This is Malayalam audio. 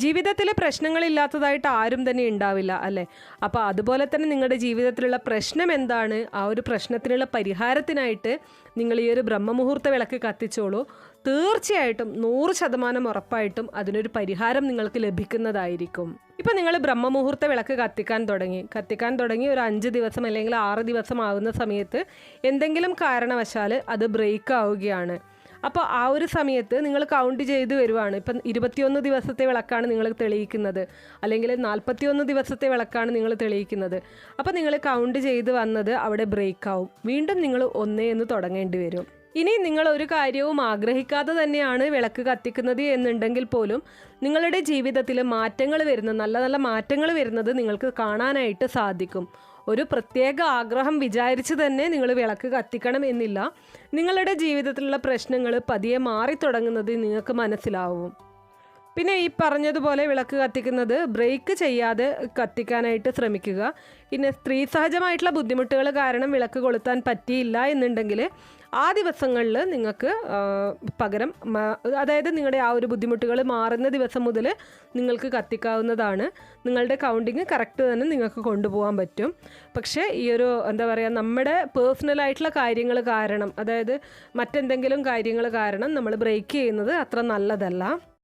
ജീവിതത്തിൽ പ്രശ്നങ്ങളില്ലാത്തതായിട്ട് ആരും തന്നെ ഉണ്ടാവില്ല അല്ലേ? അപ്പോൾ അതുപോലെ തന്നെ നിങ്ങളുടെ ജീവിതത്തിലുള്ള പ്രശ്നം എന്താണ്, ആ ഒരു പ്രശ്നത്തിനുള്ള പരിഹാരത്തിനായിട്ട് നിങ്ങൾ ഈ ഒരു ബ്രഹ്മമുഹൂർത്ത വിളക്ക് കത്തിച്ചോളൂ. തീർച്ചയായിട്ടും 100% ഉറപ്പായിട്ടും അതിനൊരു പരിഹാരം നിങ്ങൾക്ക് ലഭിക്കുന്നതായിരിക്കും. ഇപ്പം നിങ്ങൾ ബ്രഹ്മമുഹൂർത്ത വിളക്ക് കത്തിക്കാൻ തുടങ്ങി ഒരു 5 ദിവസം അല്ലെങ്കിൽ 6 ദിവസം ആകുന്ന സമയത്ത് എന്തെങ്കിലും കാരണവശാൽ അത് ബ്രേക്ക് ആവുകയാണ്. അപ്പോൾ ആ ഒരു സമയത്ത് നിങ്ങൾ കൗണ്ട് ചെയ്ത് വരുവാണ്. ഇപ്പം 21 ദിവസത്തെ വിളക്കാണ് നിങ്ങൾ തെളിയിക്കുന്നത്, അല്ലെങ്കിൽ 41 ദിവസത്തെ വിളക്കാണ് നിങ്ങൾ തെളിയിക്കുന്നത്. അപ്പോൾ നിങ്ങൾ കൗണ്ട് ചെയ്ത് വന്നത് അവിടെ ബ്രേക്ക് ആവും. വീണ്ടും നിങ്ങൾ 1 എന്ന് തുടങ്ങേണ്ടി വരും. ഇനി നിങ്ങൾ ഒരു കാര്യവും ആഗ്രഹിക്കാതെ തന്നെയാണ് വിളക്ക് കത്തിക്കുന്നത് എന്നുണ്ടെങ്കിൽ പോലും നിങ്ങളുടെ ജീവിതത്തിൽ മാറ്റങ്ങൾ വരുന്നത്, നല്ല നല്ല മാറ്റങ്ങൾ വരുന്നത് നിങ്ങൾക്ക് കാണാനായിട്ട് സാധിക്കും. ഒരു പ്രത്യേക ആഗ്രഹം വിചാരിച്ച് തന്നെ നിങ്ങൾ വിളക്ക് കത്തിക്കണം എന്നില്ല. നിങ്ങളുടെ ജീവിതത്തിലുള്ള പ്രശ്നങ്ങൾ പതിയെ മാറി തുടങ്ങുന്നത് നിങ്ങൾക്ക് മനസ്സിലാവും. പിന്നെ ഈ പറഞ്ഞതുപോലെ വിളക്ക് കത്തിക്കുന്നത് ബ്രേക്ക് ചെയ്യാതെ കത്തിക്കാനായിട്ട് ശ്രമിക്കുക. പിന്നെ സ്ത്രീ സഹജമായിട്ടുള്ള ബുദ്ധിമുട്ടുകൾ കാരണം വിളക്ക് കൊളുത്താൻ പറ്റിയില്ല എന്നുണ്ടെങ്കിൽ ആ ദിവസങ്ങളിൽ നിങ്ങൾക്ക് പകരം, അതായത് നിങ്ങളുടെ ആ ഒരു ബുദ്ധിമുട്ടുകൾ മാറുന്ന ദിവസം മുതൽ നിങ്ങൾക്ക് കത്തിക്കാവുന്നതാണ്. നിങ്ങളുടെ കൗണ്ടിങ് കറക്റ്റ് തന്നെ നിങ്ങൾക്ക് കൊണ്ടുപോകാൻ പറ്റും. പക്ഷേ ഈ ഒരു എന്താ പറയുക, നമ്മുടെ പേഴ്സണലായിട്ടുള്ള കാര്യങ്ങൾ കാരണം, അതായത് മറ്റെന്തെങ്കിലും കാര്യങ്ങൾ കാരണം നമ്മൾ ബ്രേക്ക് ചെയ്യുന്നത് അത്ര നല്ലതല്ല.